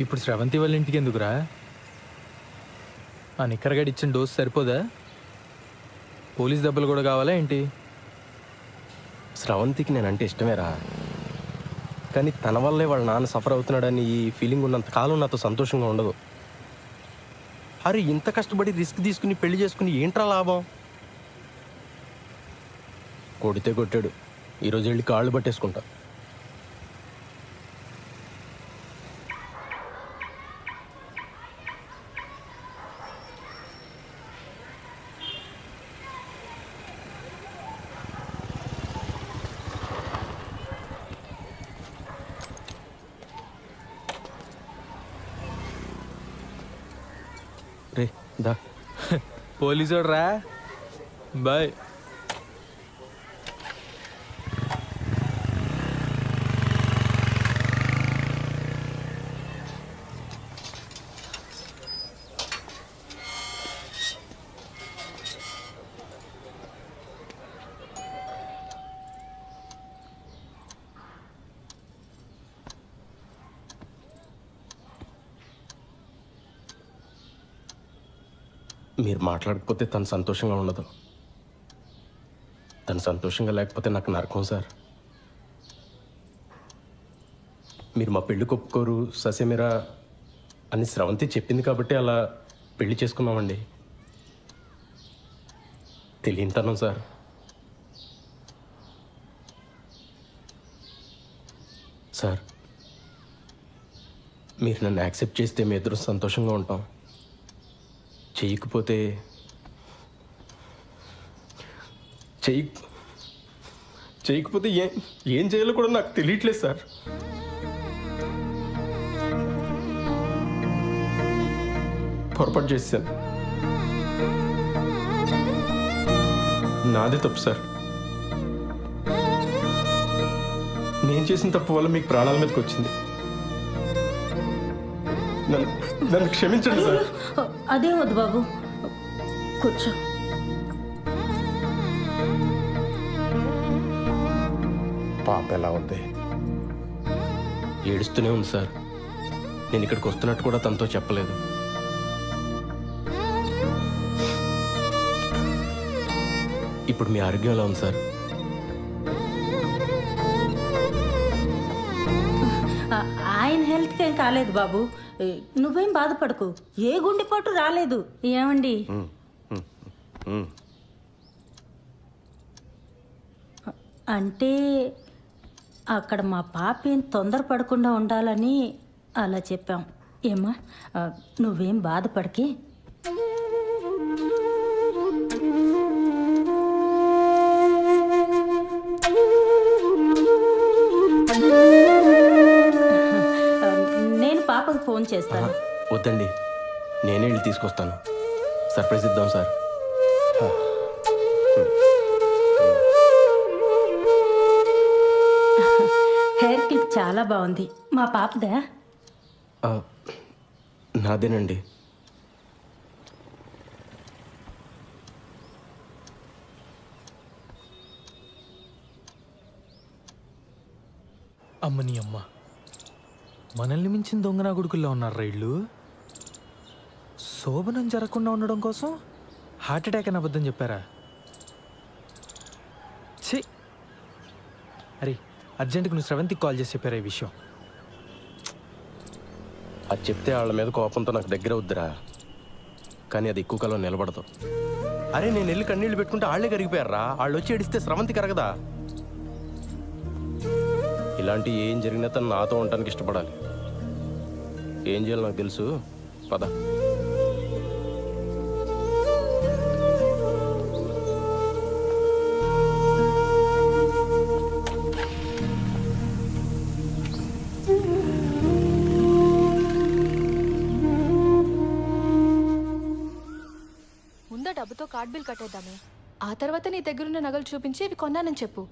ఇప్పుడు శ్రవంతి వాళ్ళ ఇంటికి ఎందుకురా? ఆ నిక్కరగడి ఇచ్చిన డోస్ సరిపోదా? పోలీస్ దెబ్బలు కూడా కావాలా ఏంటి? స్రవంతికి నేనంటే ఇష్టమేరా, కానీ తన వల్లే వాళ్ళ నాన్న సఫర్ అవుతున్నాడని ఈ ఫీలింగ్ ఉన్నంత కాలం నాతో సంతోషంగా ఉండదు. అరే ఇంత కష్టపడి రిస్క్ తీసుకుని పెళ్లి చేసుకుని ఏంట్రా లాభం? కొడితే కొట్టాడు, ఈరోజు వెళ్ళి కాళ్ళు పట్టేసుకుంటా. రే దా. పోలీసు రా. బాయ్. మీరు మాట్లాడకపోతే తను సంతోషంగా ఉండదు. తను సంతోషంగా లేకపోతే నాకు నరకం సార్. మీరు మా పెళ్ళి ఒప్పుకోరు ససేమిరా అని స్రవంతి చెప్పింది కాబట్టి అలా పెళ్లి చేసుకున్నామండి. తెలియనితనం సార్. సార్ మీరు నన్ను యాక్సెప్ట్ చేస్తే మీ ఇద్దరు సంతోషంగా ఉంటాం. చేయకపోతే ఏం చేయాలో కూడా నాకు తెలియట్లేదు సార్. పొరపాటు చేశాను, నాదే తప్పు సార్. నేను చేసిన తప్పు వల్ల మీకు ప్రాణాల మీదకి వచ్చింది. నన్ను క్షమించండి సార్. అదే వద్దు బాబు, కూర్చో. పాప ఎలా ఉంది? ఏడుస్తూనే ఉంది సార్. నేను ఇక్కడికి వస్తున్నట్టు కూడా తనతో చెప్పలేదు. ఇప్పుడు మీ ఆరోగ్యం ఎలా ఉంది సార్? ఆయన హెల్త్కి ఏం కాలేదు బాబు, నువ్వేం బాధపడకు. ఏ గుండెపోటు రాలేదు. ఏమండి, అంటే అక్కడ మా పాప ఏం తొందరపడకుండా ఉండాలని అలా చెప్పాం. ఏమ్మా, నువ్వేం బాధపడకి. నేను పాపకు ఫోన్ చేస్తాను. వద్దండి, నేనే వెళ్ళి తీసుకొస్తాను. సర్ప్రైజ్ ఇద్దాం సార్. హెయిర్ క్లిప్ చాలా బాగుంది. మా పాపదా? నాదేనండి. అమ్మని అమ్మ, మనల్ని మించిన దొంగనా కొడుకుల్లో ఉన్నారు రైళ్ళు. శోభనం జరగకుండా ఉండడం కోసం హార్ట్ అటాక్ అని అబద్ధం చెప్పారా? ఛీ! అరే అర్జెంటుగా నువ్వు శ్రవంతికి కాల్ చేసి చెప్పారా ఈ విషయం? అది చెప్తే వాళ్ళ మీద కోపంతో నాకు దగ్గర వద్దురా, కానీ అది ఎక్కువ కాలం నిలబడదు. అరే నేను వెళ్ళి కన్నీళ్ళు పెట్టుకుంటే వాళ్ళే కరిగిపోయారా. వాళ్ళు వచ్చి ఏడిస్తే శ్రవంతి కరగదా? ఇలాంటి ఏం జరిగినా తను నాతో ఉండటానికి ఇష్టపడాలి. ఏం చేయాలో నాకు తెలుసు. పద. ముందు డబ్బుతో కార్డ్ బిల్ కట్టేద్దామే. ఆ తర్వాత నీ దగ్గరున్న నగలు చూపించి ఇవి కొన్నానని చెప్పు.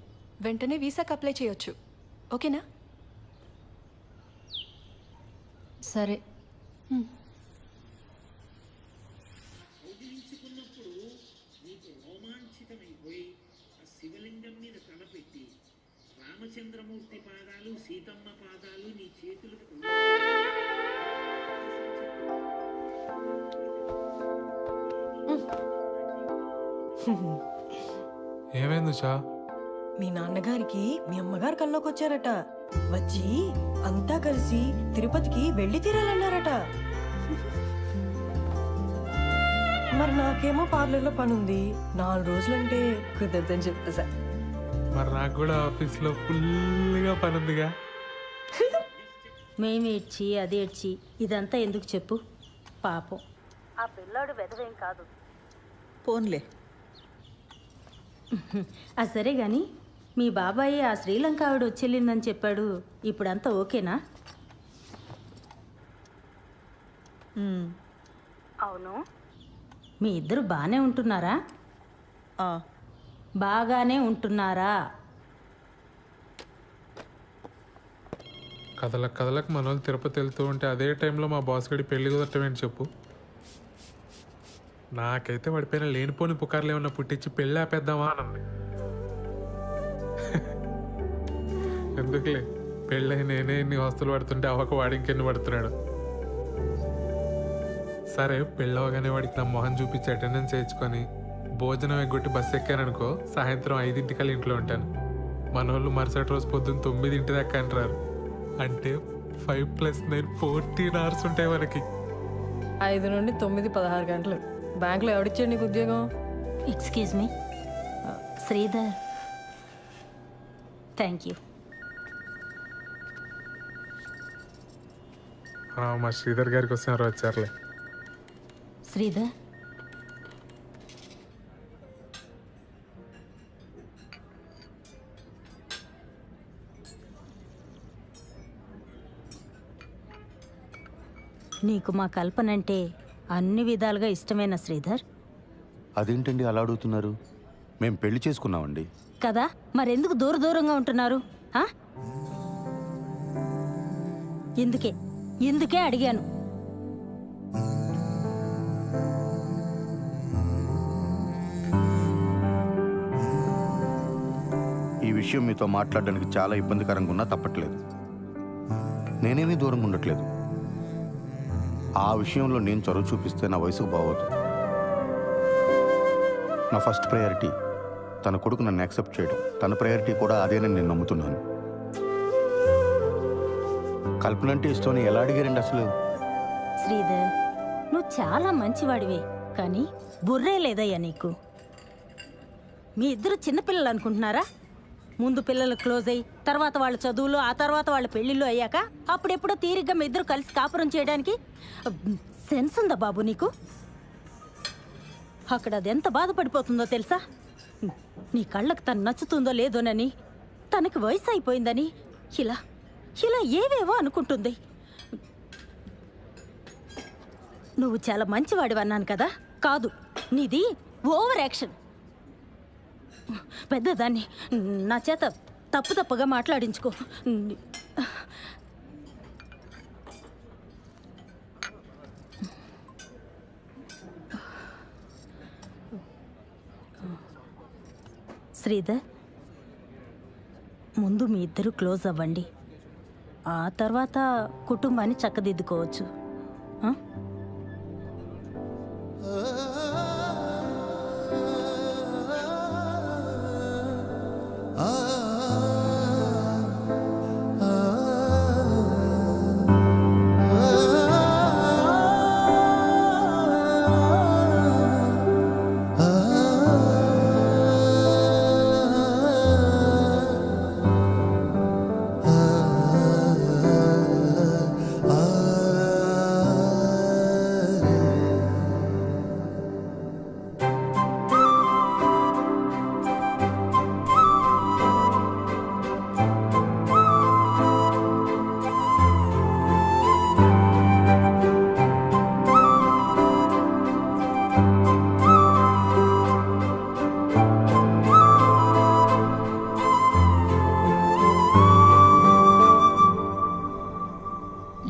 వెంటనే వీసాకి అప్లై చేయొచ్చు. ఓకేనా? సరే. శివలింగం మీద తలపెట్టి రామచంద్రమూర్తి పాదాలు సీతమ్మ పాదాలు నీ చేతులకు ఏమైంది ఉషా? మీ నాన్నగారికి మీ అమ్మగారు కల్లోకి వచ్చారట. వచ్చి అంతా కలిసి తిరుపతికి వెళ్ళి తీరాలన్నారట. మరి నాకేమో పార్లర్లో పనుంది, 4 రోజులంటే కుదరదని చెప్పేసా. మరి నాకు కూడా ఆఫీస్లో ఫుల్గా పని ఉందిగా. మేము ఏడ్చి అది ఏడ్చి ఇదంతా ఎందుకు చెప్పు? పాపం ఆ పిల్లాడు వెదవేం కాదు. పోన్లే. అది సరే గాని మీ బాబాయ్ ఆ శ్రీలంక ఆవిడ వచ్చేళ్ళిందని చెప్పాడు. ఇప్పుడంతా ఓకేనా? అవును. మీ ఇద్దరు బాగానే ఉంటున్నారా? బాగానే ఉంటున్నారా? కథలకు మన వాళ్ళు తిరుపతి వెళ్తూ ఉంటే అదే టైంలో మా బాస్ గడి పెళ్లి కుదరటం ఏంటి చెప్పు. నాకైతే పడిపోయిన లేనిపోని పుకార్లు ఏమన్నా పుట్టించి పెళ్ళి ఆపేద్దామా అనంది. ఎందుకులే, పెళ్ళి నేనే ఇన్ని వస్తువులు పడుతుంటే అవక వాడి ఇంకెన్ని పడుతున్నాడు. సరే, పెళ్ళవగానే వాడికి నా మొహం చూపించి అటెండెన్స్ వేయించుకొని భోజనం ఎగ్గొట్టి బస్సు ఎక్కాననుకో, సాయంత్రం 5 ఇంట్లో ఉంటాను. మన వాళ్ళు మరుసటి రోజు పొద్దున్న 9 దాకా అంటారు. అంటే 5+9 14 hours ఉంటాయి మనకి. 5 నుండి 9 16 గంటలు. బ్యాంకులో ఎవడిచ్చాడు నీకు ఉద్యోగం? Excuse me Sridhar. Thank you. మా శ్రీధర్ గారికి వస్తే ఎవరు వచ్చారులే. శ్రీధర్, నీకు మా కల్పన అంటే అన్ని విధాలుగా ఇష్టమేనా శ్రీధర్? అదేంటండి అలా అడుగుతున్నారు? మేము పెళ్లి చేసుకున్నామండి. కదా, మరెందుకు దూరంగా ఉంటున్నారు? ఆ? ఇందుకే అడిగాను. ఈ విషయం మీతో మాట్లాడడానికి చాలా ఇబ్బందికరంగా ఉన్నా తప్పట్లేదు. నేనేమీ దూరంగా ఉండట్లేదు. ఆ విషయంలో నేను చొరవ చూపిస్తే నా వయసుకు బాగోదు. నా ఫస్ట్ ప్రయారిటీ తన కొడుకు నన్ను యాక్సెప్ట్ చేయడం. తన ప్రయారిటీ కూడా అదేనని నేను నమ్ముతున్నాను. కల్పన అంటే ఇష్టం ఎలా అడిగారండి అసలు? శ్రీధర్, నువ్వు చాలా మంచివాడివే, కానీ బుర్రే లేదయ్యా నీకు. మీ ఇద్దరు చిన్నపిల్లలు అనుకుంటున్నారా? ముందు పిల్లలు క్లోజ్ అయ్యి తర్వాత వాళ్ళ చదువులు, ఆ తర్వాత వాళ్ళ పెళ్ళిళ్ళు అయ్యాక అప్పుడెప్పుడో తీరిగ్గా మీ ఇద్దరు కలిసి కాపురం చేయడానికి సెన్స్ ఉందా బాబు నీకు? అక్కడ అది ఎంత బాధపడిపోతుందో తెలుసా? నీ కళ్ళకు తను నచ్చుతుందో లేదోనని, తనకి వయసు అయిపోయిందని ఇలా ఏవేవో అనుకుంటుంది. నువ్వు చాలా మంచివాడివి అన్నాను కదా, కాదు, నీది ఓవర్ యాక్షన్. పెద్దదాన్ని నా చేత తప్పుగా మాట్లాడించుకో. శ్రీధర్, ముందు మీ ఇద్దరు క్లోజ్ అవ్వండి, ఆ తర్వాత కుటుంబాన్ని చక్కదిద్దుకోవచ్చు.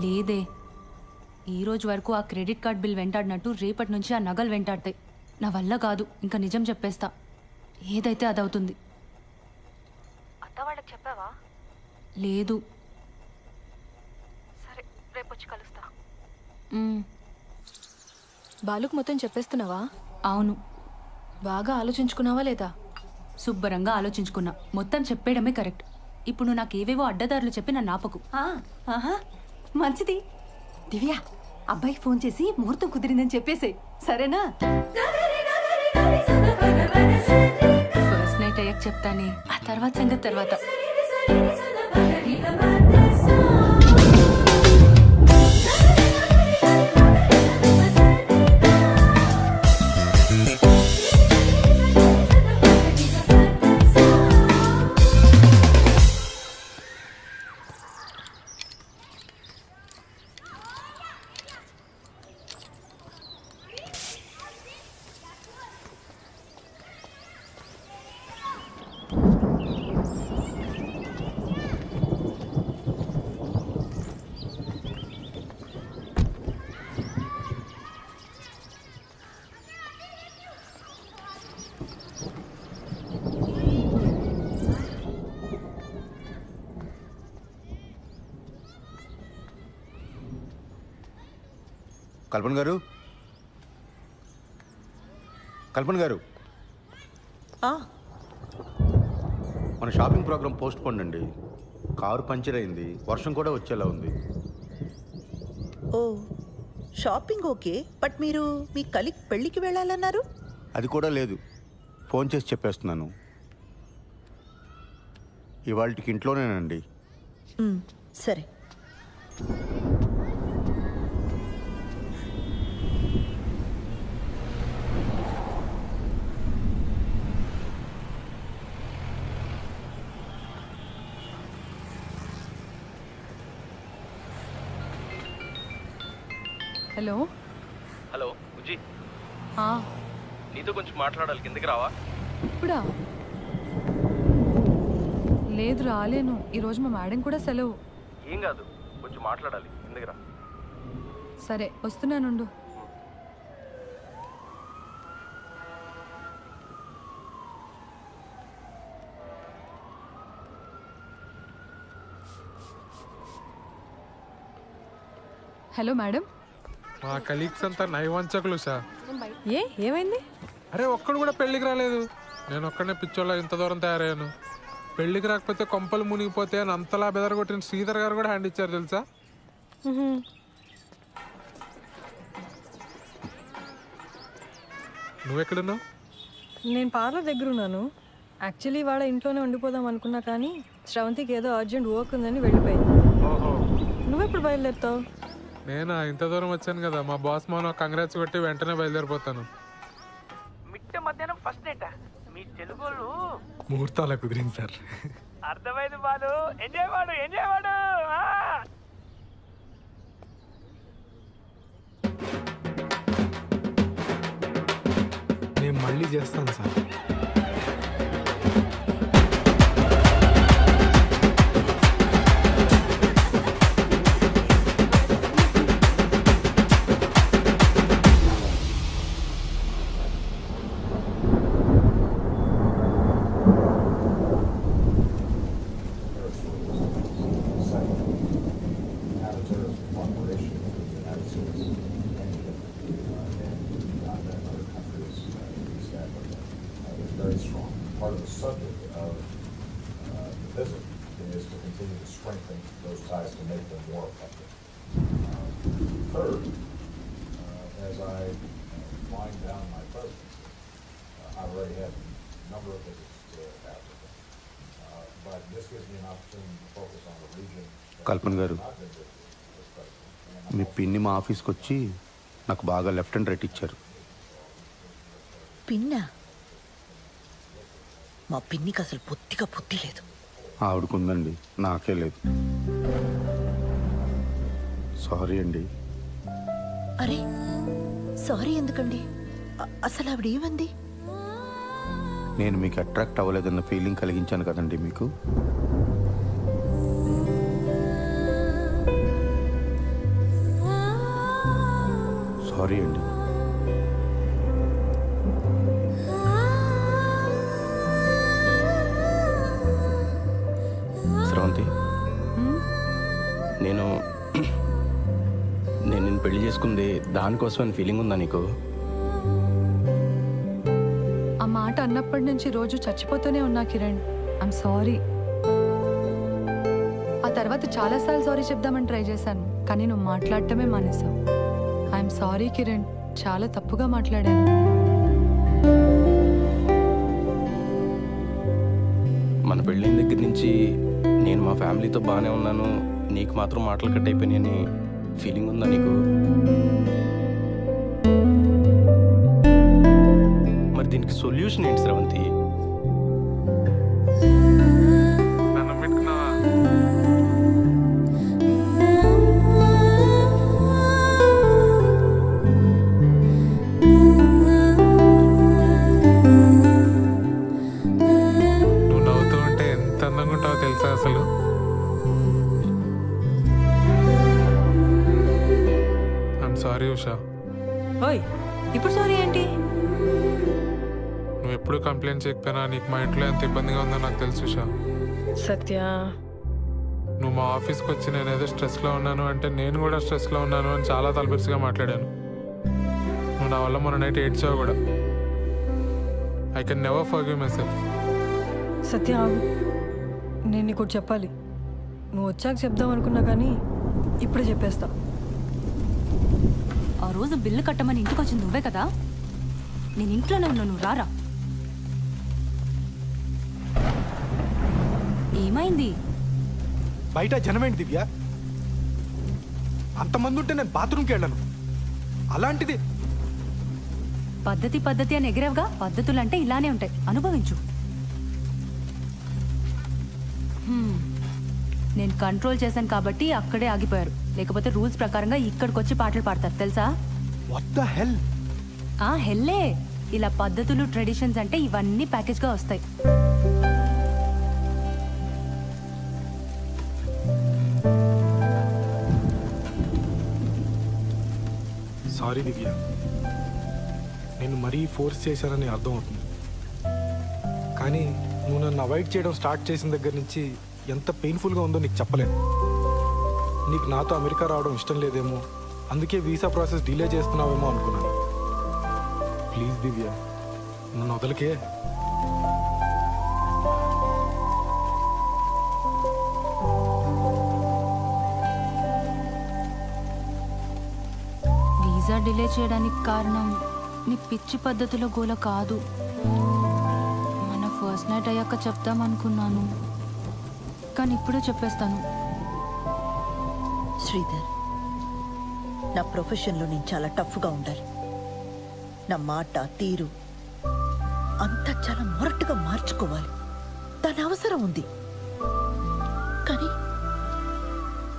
లేదే, ఈరోజు వరకు ఆ క్రెడిట్ కార్డ్ బిల్ వెంటాడినట్టు రేపటి నుంచి ఆ నగలు వెంటాడతాయి. నా వల్ల కాదు, ఇంకా నిజం చెప్పేస్తా. ఏదైతే అదవుతుంది. అత్త వాళ్ళకి చెప్పావా? లేదు. సరే, రేపు వచ్చి కలుస్తా. బాలుకు మొత్తం చెప్పేస్తున్నావా? అవును, బాగా ఆలోచించుకున్నావా లేదా? శుభ్రంగా ఆలోచించుకున్నా. మొత్తం చెప్పేయడమే కరెక్ట్. ఇప్పుడు నువ్వు నాకు ఏవేవో అడ్డదారులు చెప్పి నన్ను ఆపకు. ఆహా మంచిది. దివ్య, అబ్బాయికి ఫోన్ చేసి ముహూర్తం కుదిరిందని చెప్పేసే, సరేనా? ఫస్ట్ నైట్ అయ్యాక చెప్తానే, ఆ తర్వాత సంగతి తర్వాత. కల్పన గారు, కల్పన గారు, మన షాపింగ్ ప్రోగ్రామ్ పోస్ట్ పోన్ అండి. కారు పంచర్ అయింది, వర్షం కూడా వచ్చేలా ఉంది. ఓ, షాపింగ్ ఓకే, బట్ మీరు మీ కలీగ్ పెళ్ళికి వెళ్ళాలన్నారు? అది కూడా లేదు, ఫోన్ చేసి చెప్పేస్తున్నాను. ఇవాళకి ఇంట్లోనేనండి. సరే. హలో. హలో బుజ్జి, ఆ, నీతో కొంచెం మాట్లాడాలి, కిందకి రావా? ఇప్పుడా? లేదు, రాలేను. ఈరోజు మా మేడం కూడా సెలవు. ఏం కాదు, కొంచెం మాట్లాడాలి, కిందకి రా. సరే, వస్తున్నానుండు. Hello madam. మా కలీగ్స్ అంతా నైవంచకులు సార్. ఏమైంది? అరే ఒక్కడు కూడా పెళ్ళికి రాలేదు. నేను ఒక్కడనే పిచ్చోళ్ళ ఇంత దూరం తయారయ్యాను. పెళ్ళికి రాకపోతే కొంపలు మునిగిపోతే అని అంతలా బెదరగొట్టిన శ్రీధర్ గారు కూడా హ్యాండ్ ఇచ్చారు తెలుసా. నువ్వెక్కడున్నావు? నేను పార్లర్ దగ్గర ఉన్నాను. యాక్చువల్లీ వాళ్ళ ఇంట్లోనే ఉండిపోదాం అనుకున్నా, కానీ శ్రవంతికి ఏదో అర్జెంట్ వర్క్ ఉందని వెళ్ళిపోయింది. నువ్వెప్పుడు బయలుదేరుతావు? నేను ఇంత దూరం వచ్చాను కదా, మా బాస్ మౌన కంగ్రాట్స్ కొట్టి వెంటనే బయలుదేరిపోతాను. మిట్ట మధ్యాహ్నం ఫస్ట్ నైట్ మీ తెలుగులు ముహూర్తాల కుదిరింది సార్. అర్థమైంది బాలు. ఎంజాయ్ వాడు, ఎంజాయ్ వాడు. నేను మళ్ళీ చేస్తాను sir. Very strong. Part of the subject of the visit is to continue to strengthen those ties to make them more effective. Third, as I wind down my presidency, I've already had a number of visits to Africa, but this gives me an opportunity to focus on a region కల్పన గారు, that I've been visiting as president. మీ పిన్ని మా ఆఫీస్కి వచ్చి నాకు బాగా left and right ఇచ్చారు. పిన్నా? మా పిన్నికి అసలు బొత్తిగా బుద్ధి లేదు. ఆవిడకుందండి, నాకే లేదు. సారీ అండి. అరే, సారీ ఎందుకండి? అసలు ఆవిడ ఏమంది? నేను మీకు అట్రాక్ట్ అవ్వలేదన్న ఫీలింగ్ కలిగించాను కదండి మీకు. సారీ అండి. శ్రవంతి, నేను నిన్ను పెళ్లి చేసుకుని చేసుకుంది దానికోసమని ఫీలింగ్ ఉందా నీకు? ఆ మాట అన్నప్పటి నుంచి రోజు చచ్చిపోతూనే ఉన్నా కిరణ్. I'm sorry. ఆ తర్వాత చాలాసార్లు సారీ చెప్దామని ట్రై చేశాను, కానీ నువ్వు మాట్లాడటమే మానేశావు. ఐఎమ్ సారీ కిరణ్, చాలా తప్పుగా మాట్లాడాను. మన పెళ్ళైన దగ్గర నుంచి నేను మా ఫ్యామిలీతో బాగానే ఉన్నాను, నీకు మాత్రం మాటలు కట్ అయిపోయినాయని ఫీలింగ్ ఉందా నీకు? మరి దీనికి సొల్యూషన్ ఏంటి శ్రవంతి? నన్ను పెట్టుకున్నావా? నువ్వు నవ్వుతూ ఉంటే ఎంత అందంగా ఉంటావో తెలుసా అసలు. I'm sorry Usha. ఓయ్ ఇప్పుడు సారీ ఏంటి? నువ్వు ఎప్పుడు కంప్లైంట్ చేయకపోయినా నీకు మా ఇంట్లో ఎంత ఇబ్బందిగా ఉందో నాకు తెలుసు ఉషా. సత్య, నువ్వు మా ఆఫీస్కి వచ్చి నేను ఏదో స్ట్రెస్లో ఉన్నాను అంటే నేను కూడా స్ట్రెస్లో ఉన్నాను అని చాలా తలబిరుసుగా మాట్లాడాను. నువ్వు నా వల్ల మొన్న నైట్ ఏడ్చావు కూడా. I can never forgive myself. Satya ఆగు. నేను నీకు ఒకటి చెప్పాలి. నువ్వు వచ్చాక చెప్దాం అనుకున్నా కానీ ఇప్పుడే చెప్పేస్తా. ఆ రోజు బిల్లు కట్టమని ఇంటికి వచ్చింది నువ్వే కదా. నేను ఇంట్లోనే ఉన్నా, నువ్వు రారా. ఏమైంది? బయట జనమేంటి దివ్య? అంతమంది ఉంటే నేను బాత్రూమ్కి వెళ్ళను. అలాంటిది పద్ధతి పద్ధతి అని ఎగిరేవుగా. పద్ధతులు అంటే ఇలానే ఉంటాయి, అనుభవించు. నేను కంట్రోల్ చేశాను కాబట్టి అక్కడే ఆగిపోయారు, లేకపోతే రూల్స్ ప్రకారంగా ఇక్కడికి వచ్చి పాటలు పాడతారు తెలుసా. What the hell? ఆ హెల్లే. ఇలా పద్ధతులు ట్రెడిషన్స్ అంటే ఇవన్నీ ప్యాకేజ్గా వస్తాయి. సారీ దివ్య, నేను మరీ ఫోర్స్ చేశానని అర్థమవుతుంది. కానీ నువ్వు నన్ను అవాయిడ్ చేయడం స్టార్ట్ చేసిన దగ్గర నుంచి ఎంత పెయిన్ఫుల్గా ఉందో నీకు చెప్పలేను. నీకు నాతో అమెరికా రావడం ఇష్టం లేదేమో, అందుకే వీసా ప్రాసెస్ డిలే చేస్తున్నావేమో అనుకున్నాను. ప్లీజ్ దివ్య, నన్ను వదలకే. వీసా డిలే చేయడానికి కారణం నీ పిచ్చి పద్ధతుల గోల కాదు. మన ఫస్ట్ నైట్ అయ్యాక చెప్తామనుకున్నాను, కానీ ఇప్పుడే చెప్పేస్తాను. శ్రీధర్, నా ప్రొఫెషన్లో నేను చాలా టఫ్గా ఉండాలి. నా మాట తీరు అంతా చాలా మొరటుగా మార్చుకోవాలి. దాని అవసరం ఉంది. కానీ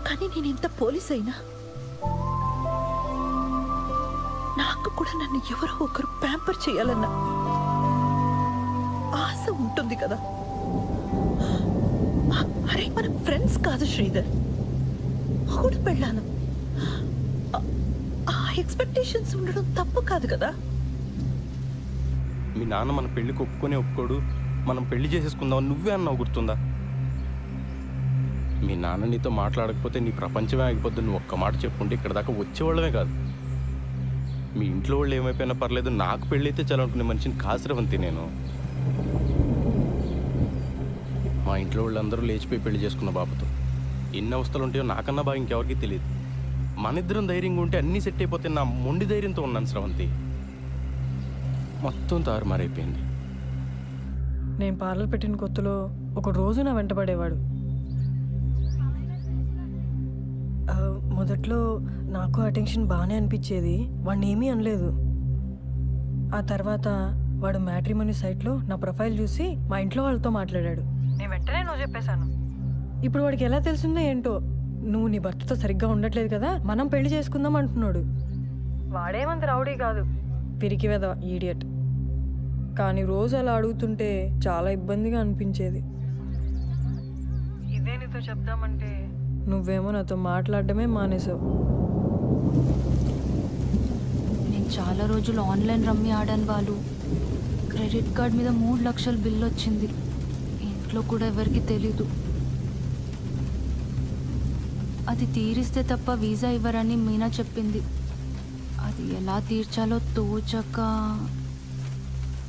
కానీ నేను ఇంత పోలీస్ అయినా నాకు కూడా నన్ను ఎవరో ఒకరు ప్యాంపర్ చేయాలన్న ఆశ ఉంటుంది కదా. అరే మనం ఫ్రెండ్స్ కాదు శ్రీధర్, కూడా పెళ్ళాను. ఆ ఎక్స్పెక్టేషన్స్ ఉండడం తప్పు కాదు కదా. మీ నాన్న మన పెళ్ళికి ఒప్పుకోడు, మనం పెళ్లి చేసేసుకుందాం నువ్వే అన్నావు, గుర్తుందా? మీ నాన్న నీతో మాట్లాడకపోతే నీ ప్రపంచమే ఆగిపోద్దు. నువ్వు ఒక్క మాట చెప్పుకుంటే ఇక్కడ దాకా వచ్చేవాళ్ళమే కాదు. మీ ఇంట్లో వాళ్ళు ఏమైపోయినా పర్లేదు, నాకు పెళ్ళి అయితే చాలనుకునే మనిషిని కాదు శ్రవంతి నేను. మా ఇంట్లో వాళ్ళందరూ లేచిపోయి పెళ్లి చేసుకున్న బాబుతో ఎన్ని అవస్థలు ఉంటాయో నాకన్నా బాగా ఇంకెవరికి తెలియదు. మన ఇద్దరం ధైర్యంగా ఉంటే అన్నీ సెట్ అయిపోతే నా మొండి ధైర్యంతో ఉన్నాను శ్రవంతి. మొత్తం తారుమారైపోయింది. నేను పార్లర్ పెట్టిన కొత్తలో ఒక రోజు నా వెంటపడేవాడు. మొదట్లో నాకు అటెన్షన్ బాగానే అనిపించేది, వాడిని ఏమీ అనలేదు. ఆ తర్వాత వాడు మ్యాట్రిమోనీ సైట్లో నా ప్రొఫైల్ చూసి మా ఇంట్లో వాళ్ళతో మాట్లాడాడు. నేను వెంటనే నువ్వు చెప్పేశాను. ఇప్పుడు వాడికి ఎలా తెలిసిందో ఏంటో, నువ్వు నీ భర్తతో సరిగ్గా ఉండట్లేదు కదా, మనం పెళ్లి చేసుకుందాం అంటున్నాడు. వాడేమంత రౌడీ కాదు, పిరికి వెధవ, ఈడియట్. కానీ రోజు అలా అడుగుతుంటే చాలా ఇబ్బందిగా అనిపించేది. ఇదే నీతో చెప్దామంటే నువ్వేమో నాతో మాట్లాడడమే మానేసావు. నేను చాలా రోజులు ఆన్లైన్ రమ్మీ ఆడాను వాళ్ళు. క్రెడిట్ కార్డ్ మీద 3 లక్షల బిల్లు వచ్చింది. ఇంట్లో కూడా ఎవరికి తెలీదు. అది తీరిస్తే తప్ప వీసా ఇవ్వరని మీనా చెప్పింది. అది ఎలా తీర్చాలో తోచక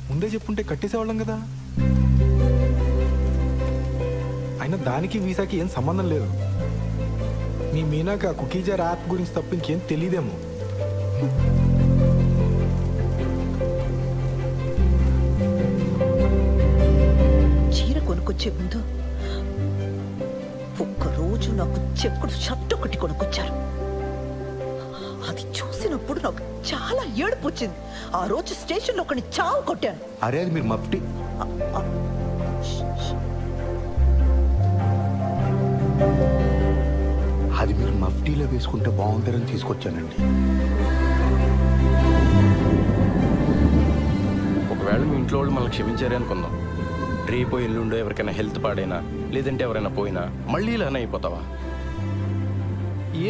ముందే చెప్పుంటే కట్టేసేవాళ్ళం కదా. అయినా దానికి వీసాకి ఏం సంబంధం లేదు. మీ మీనాకి ఆ కుకీజార్ యాప్ గురించి తప్ప ఇంకేం తెలియదేమో. చీర కొనుక్కొచ్చే ముందు ఒక్కరోజు నాకు చెక్కుడు షర్ట్ ఒకటి కొనుక్కొచ్చారు. అది చూసినప్పుడు నాకు చాలా ఏడుపు వచ్చింది. ఆ రోజు స్టేషన్లో ఒకని చావు కొట్టాను. అరే అది మీరు మఫ్టీ అది మీరు మఫ్టీలో వేసుకుంటే బాగుంటారని తీసుకొచ్చానండి. ఒకవేళ మీ ఇంట్లో వాళ్ళు మనల్ని క్షమించారే అనుకుందాం. రేపో ఎల్లుండో ఎవరికైనా హెల్త్ పాడైనా లేదంటే ఎవరైనా పోయినా మళ్ళీ ఇలానే అయిపోతావా?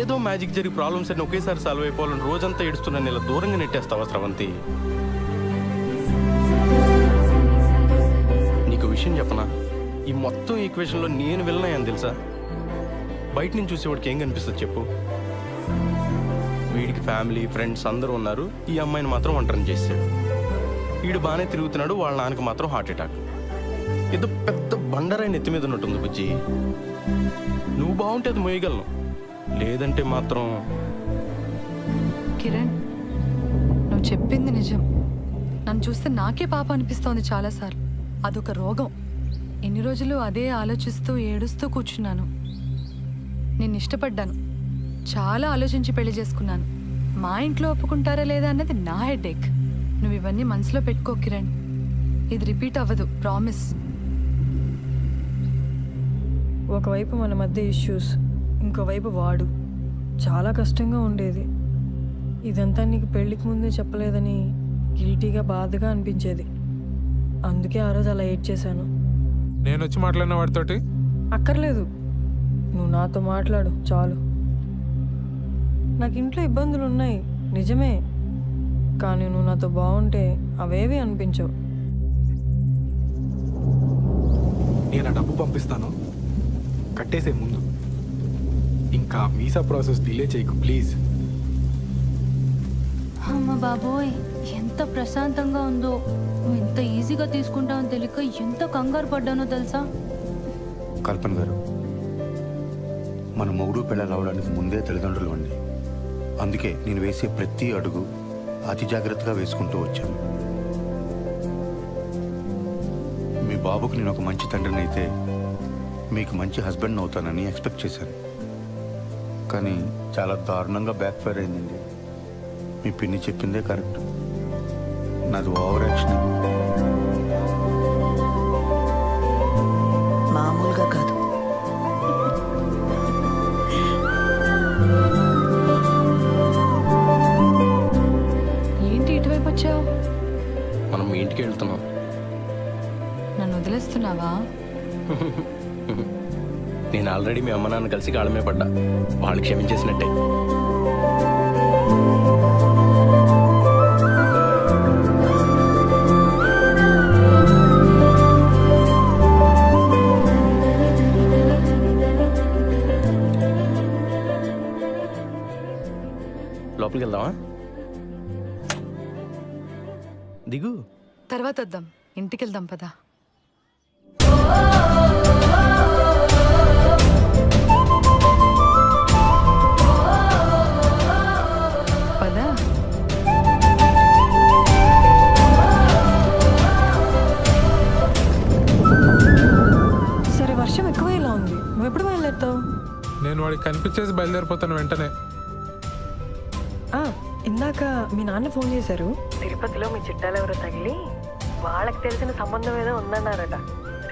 ఏదో మ్యాజిక్ జరిగి ప్రాబ్లమ్స్ అన్ని ఒకేసారి సాల్వ్ అయిపోవాలని రోజంతా ఏడుస్తున్నా ఇలా దూరంగా నెట్టేస్తావా స్రవంతి? నీకు విషయం చెప్పనా, ఈ మొత్తం ఈక్వేషన్లో నేను వెళ్ళినాయని తెలుసా? బయట నుంచి చూసేవాడికి ఏం కనిపిస్తుంది చెప్పు? వీడికి ఫ్యామిలీ ఫ్రెండ్స్ అందరూ ఉన్నారు, ఈ అమ్మాయిని మాత్రం ఒంటరిని చేసాడు. వీడు బాగానే తిరుగుతున్నాడు, వాళ్ళ నాన్నకి మాత్రం హార్ట్ అటాక్. ఏదో పెద్ద బండరాయి నెత్తి మీద ఉన్నట్టుంది బుజ్జి. నువ్వు బాగుంటే అది మోయగలను, లేదంటే మాత్రం. కిరణ్, నువ్వు చెప్పింది నిజం. నన్ను చూస్తే నాకే పాప అనిపిస్తోంది చాలాసార్లు. అదొక రోగం. ఎన్ని రోజులు అదే ఆలోచిస్తూ ఏడుస్తూ కూర్చున్నాను. నేను ఇష్టపడ్డాను, చాలా ఆలోచించి పెళ్లి చేసుకున్నాను. మా ఇంట్లో ఒప్పుకుంటారా లేదా అన్నది నా హెడేక్. నువ్వు ఇవన్నీ మనసులో పెట్టుకో కిరణ్. ఇది రిపీట్ అవ్వదు, ప్రామిస్. ఒకవైపు మన మధ్య ఇష్యూస్, ఇంకోవైపు వాడు. చాలా కష్టంగా ఉండేది. ఇదంతా నీకు పెళ్ళికి ముందే చెప్పలేదని గిల్టీగా బాధగా అనిపించేది. అందుకే ఆ రోజు అలా ఏడ్ చేశాను. నేను వచ్చి మాట్లాడిన వాడితోటి అక్కర్లేదు, నువ్వు నాతో మాట్లాడు చాలు. నాకు ఇంట్లో ఇబ్బందులు ఉన్నాయి నిజమే, కానీ నువ్వు నాతో బాగుంటే అవేవి అనిపించవు. నేను ఆ డబ్బు పంపిస్తాను, కట్టేసే ముందు. ఇంకా వీసా ప్రాసెస్ డిలే చేయకు ప్లీజ్. అమ్మ బాబోయ్, ఎంత ప్రశాంతంగా ఉందో. నువ్వు ఎంత ఈజీగా తీసుకుంటావని తెలియక ఎంత కంగారు పడ్డానో తెలుసా? కల్పన గారు, మన మొగుడు పిల్లలు అవడానికి ముందే తల్లిదండ్రులు అండి. అందుకే నేను వేసే ప్రతి అడుగు అతి జాగ్రత్తగా వేసుకుంటూ వచ్చాను. మీ బాబుకు నేను ఒక మంచి తండ్రిని అయితే మీకు మంచి హస్బెండ్ అవుతానని ఎక్స్పెక్ట్ చేశాను. కానీ చాలా దారుణంగా బ్యాక్ ఫైర్ అయిందండి. మీ పిన్ని చెప్పిందే కరెక్ట్, నాది ఓవర్ యాక్షన్. మామూలుగా కాదు. ఏంటి ఇటువైపు వచ్చావు? మనం మీ ఇంటికి వెళ్తున్నాం. నన్ను వదిలేస్తున్నావా? నేను ఆల్రెడీ మీ అమ్మ నాన్న కలిసి కాళ్ళమే పడ్డా, వాళ్ళు క్షమించేసినట్టే. లోపలికి వెళ్దామా? దిగు. తర్వాత వద్దాం, ఇంటికి వెళ్దాం పదా. పదా. సరే, వర్షం ఎక్కువ ఇలా ఉంది, నువ్వు ఎప్పుడు బయలుదేరుతావు? నేను వాడికి కనిపించేసి బయలుదేరిపోతాను వెంటనే. ఇందాక మీ నాన్న ఫోన్ చేశారు. తిరుపతిలో మీ చుట్టాలు ఎవరో తగిలి వాళ్ళకి తెలిసిన సంబంధం ఏదో ఉందన్నారట.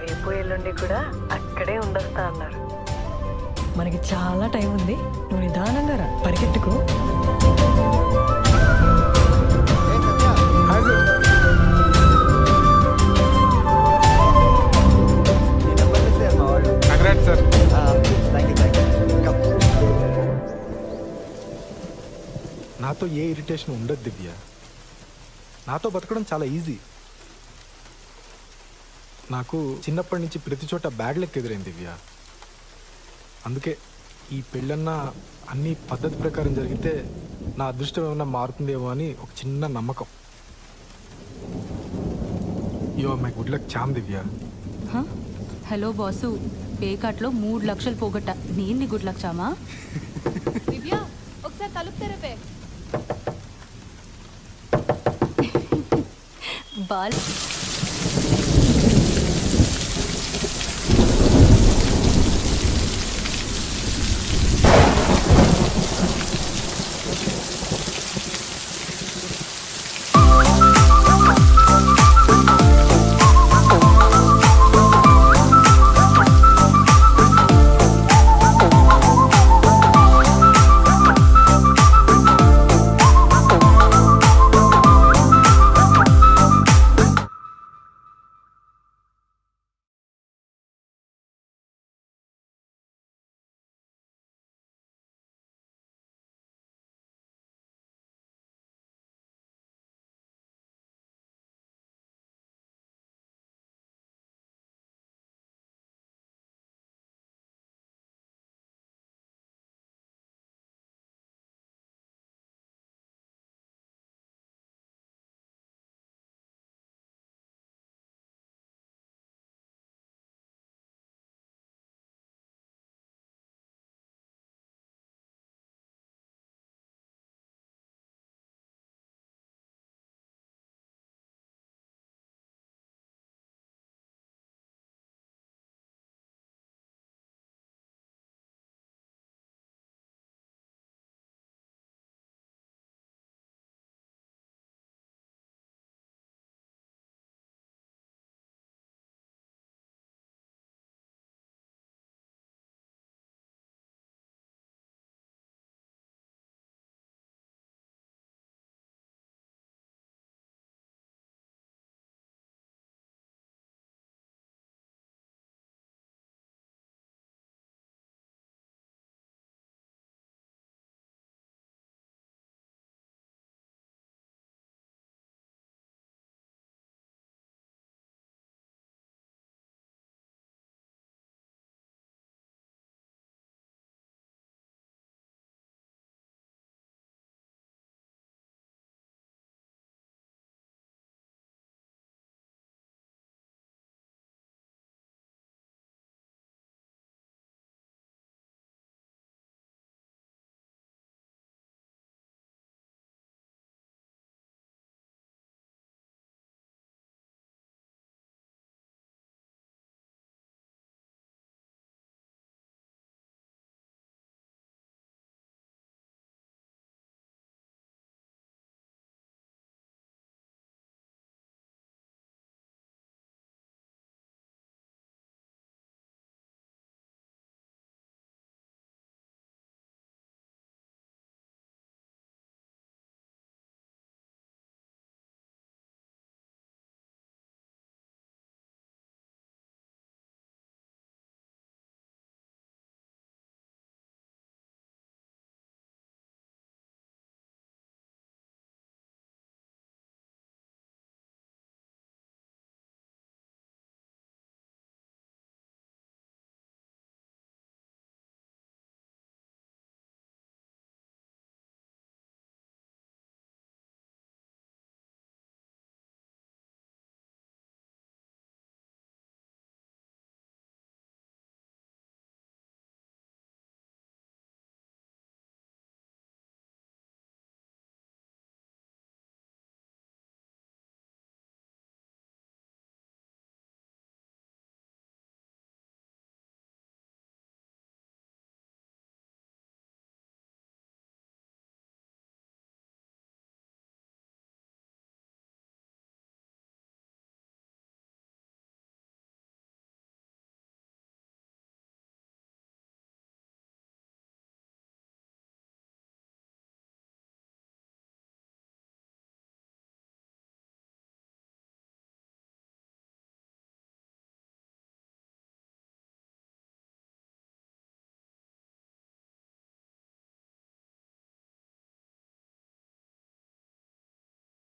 రేపు ఎల్లుండి కూడా అక్కడే ఉండొస్తా అన్నారు. మనకి చాలా టైం ఉంది, నువ్వు నిదానంగా రా, పరిగెట్టుకో. Hi sir. Congrats sir. నాతో ఏ ఇరిటేషన్ ఉండదు దివ్య. నాతో బతకడం చాలా ఈజీ. నాకు చిన్నప్పటి నుంచి ప్రతి చోట బ్యాడ్ లెక్క ఎదురైంది దివ్య. అందుకే ఈ పెళ్ళన్నా అన్ని పద్ధతి ప్రకారం జరిగితే నా అదృష్టం ఏమైనా మారుతుందేమో అని ఒక చిన్న నమ్మకం. You are my good luck charm Divya. హ? హలో బాసు, పేకాట్లో 3 లక్షలు పోగొట్ట. నేను గుడ్ లక్షామా? దివ్య ఒకసారి తలుపు తెరపే. బాల్